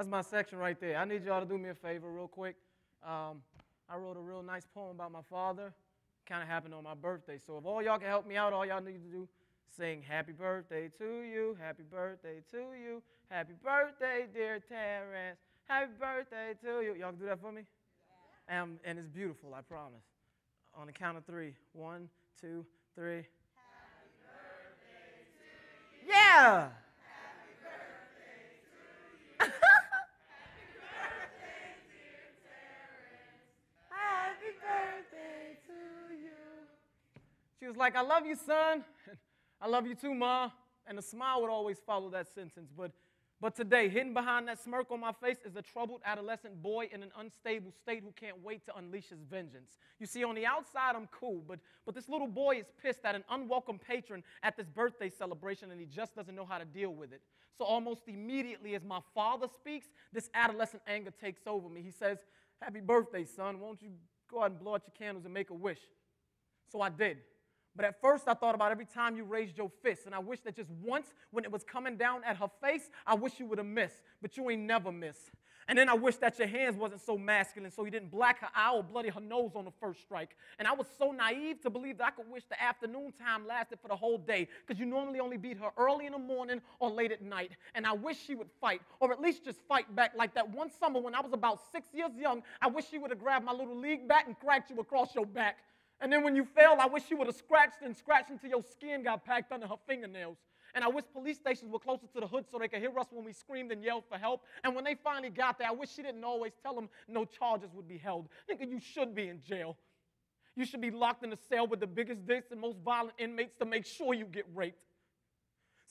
That's my section right there. I need y'all to do me a favor real quick. I wrote a real nice poem about my father. Kind of happened on my birthday. So if all y'all can help me out, all y'all need to do, sing happy birthday to you, happy birthday to you, happy birthday, dear Terrance, happy birthday to you. Y'all can do that for me? Yeah. And it's beautiful, I promise. On the count of 3. 1, 2, 3. Happy birthday to you. Yeah! Happy birthday to you. Happy birthday, dear Terrance. Happy birthday to you. She was like, I love you, son. I love you too, Ma. And a smile would always follow that sentence. But today, hidden behind that smirk on my face is a troubled adolescent boy in an unstable state who can't wait to unleash his vengeance. You see, on the outside, I'm cool, but this little boy is pissed at an unwelcome patron at this birthday celebration, and he just doesn't know how to deal with it. So almost immediately as my father speaks, this adolescent anger takes over me. He says, happy birthday, son. Won't you go out and blow out your candles and make a wish? So I did. But at first, I thought about every time you raised your fist, and I wish that just once, when it was coming down at her face, I wish you would have missed, but you ain't never missed. And then I wish that your hands wasn't so masculine, so you didn't black her eye or bloody her nose on the first strike. And I was so naive to believe that I could wish the afternoon time lasted for the whole day, because you normally only beat her early in the morning or late at night. And I wish she would fight, or at least just fight back, like that one summer when I was about 6 years young. I wish she would have grabbed my little league bat and cracked you across your back. And then when you failed, I wish she would have scratched until your skin got packed under her fingernails. And I wish police stations were closer to the hood so they could hear us when we screamed and yelled for help. And when they finally got there, I wish she didn't always tell them no charges would be held. Nigga, you should be in jail. You should be locked in a cell with the biggest dicks and most violent inmates to make sure you get raped.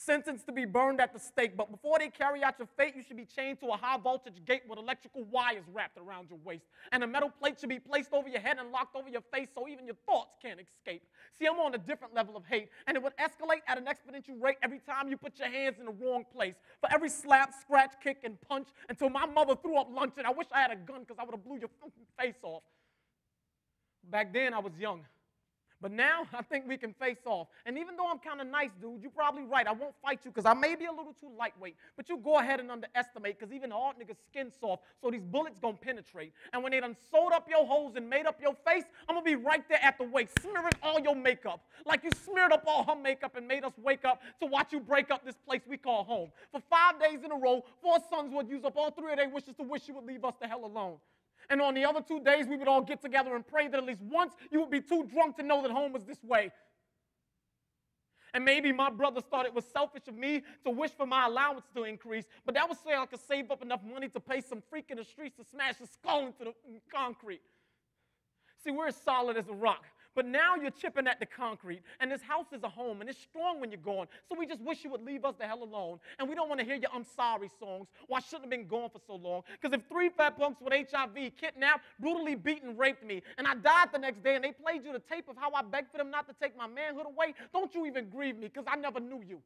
Sentenced to be burned at the stake, but before they carry out your fate, you should be chained to a high-voltage gate with electrical wires wrapped around your waist. And a metal plate should be placed over your head and locked over your face so even your thoughts can't escape. See, I'm on a different level of hate, and it would escalate at an exponential rate every time you put your hands in the wrong place. For every slap, scratch, kick, and punch, until my mother threw up lunch, and I wish I had a gun because I would have blew your face off. Back then, I was young. But now, I think we can face off. And even though I'm kind of nice, dude, you're probably right. I won't fight you because I may be a little too lightweight. But you go ahead and underestimate because even hard niggas' skin soft, so these bullets gonna penetrate. And when they done sewed up your holes and made up your face, I'm gonna be right there at the wake, smearing all your makeup. Like you smeared up all her makeup and made us wake up to watch you break up this place we call home. For 5 days in a row, 4 sons would use up all 3 of their wishes to wish you would leave us the hell alone. And on the other 2 days, we would all get together and pray that at least once you would be too drunk to know that home was this way. And maybe my brothers thought it was selfish of me to wish for my allowance to increase, but that was so I could save up enough money to pay some freak in the streets to smash his skull into the concrete. See, we're as solid as a rock. But now you're chipping at the concrete, and this house is a home, and it's strong when you're gone, so we just wish you would leave us the hell alone. And we don't want to hear your I'm sorry songs, or I shouldn't have been gone for so long, because if 3 fat punks with HIV kidnapped, brutally beaten, raped me, and I died the next day, and they played you the tape of how I begged for them not to take my manhood away, don't you even grieve me, because I never knew you.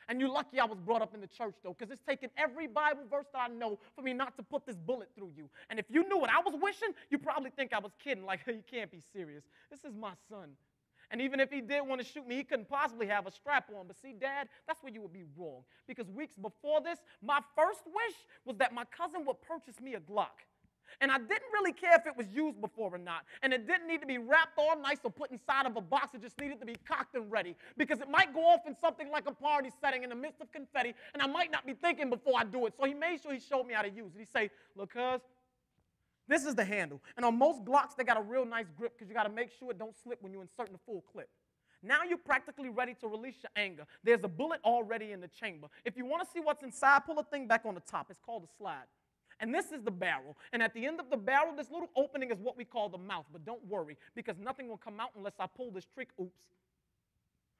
And you're lucky I was brought up in the church, though, because it's taken every Bible verse that I know for me not to put this bullet through you. And if you knew what I was wishing, you probably think I was kidding, like, hey, you can't be serious. This is my son. And even if he did want to shoot me, he couldn't possibly have a strap on. But see, Dad, that's where you would be wrong. Because weeks before this, my first wish was that my cousin would purchase me a Glock. And I didn't really care if it was used before or not. And it didn't need to be wrapped all nice or put inside of a box. It just needed to be cocked and ready. Because it might go off in something like a party setting in the midst of confetti, and I might not be thinking before I do it. So he made sure he showed me how to use it. He say, look, cuz, this is the handle. And on most Glocks, they got a real nice grip because you got to make sure it don't slip when you're inserting the full clip. Now you're practically ready to release your anger. There's a bullet already in the chamber. If you want to see what's inside, pull a thing back on the top. It's called a slide. And this is the barrel. And at the end of the barrel, this little opening is what we call the mouth. But don't worry, because nothing will come out unless I pull this trick. Oops.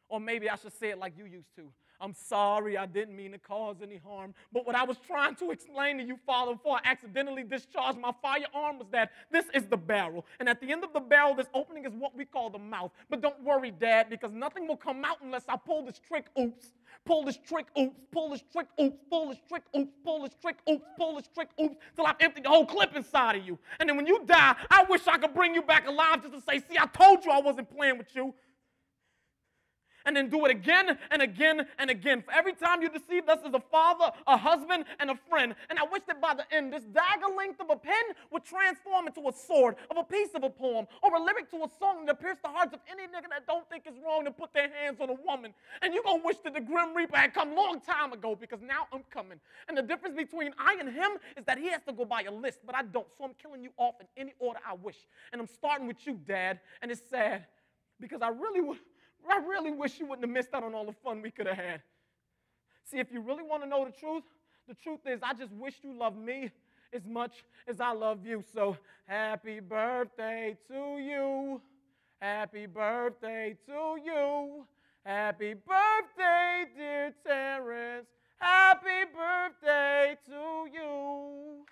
Or maybe I should say it like you used to. I'm sorry, I didn't mean to cause any harm. But what I was trying to explain to you, Father, before I accidentally discharged my firearm was that this is the barrel. And at the end of the barrel, this opening is what we call the mouth. But don't worry, Dad, because nothing will come out unless I pull this trick. Oops. Pull this trick. Oops. Pull this trick. Oops. Pull this trick. Oops. Pull this trick. Oops. Pull this trick. Oops. Till I've emptied the whole clip inside of you. And then when you die, I wish I could bring you back alive just to say, see, I told you I wasn't playing with you. and then do it again and again and again. For every time you deceived us as a father, a husband, and a friend. And I wish that by the end, this dagger length of a pen would transform into a sword, of a piece of a poem, or a lyric to a song that pierce the hearts of any nigga that don't think it's wrong to put their hands on a woman. And you gonna wish that the Grim Reaper had come long time ago, because now I'm coming. And the difference between I and him is that he has to go by a list, but I don't. So I'm killing you off in any order I wish. And I'm starting with you, Dad. And it's sad, because I really wish you wouldn't have missed out on all the fun we could have had. See, if you really want to know the truth is I just wish you loved me as much as I love you. So happy birthday to you. Happy birthday to you. Happy birthday, dear Terrance. Happy birthday to you.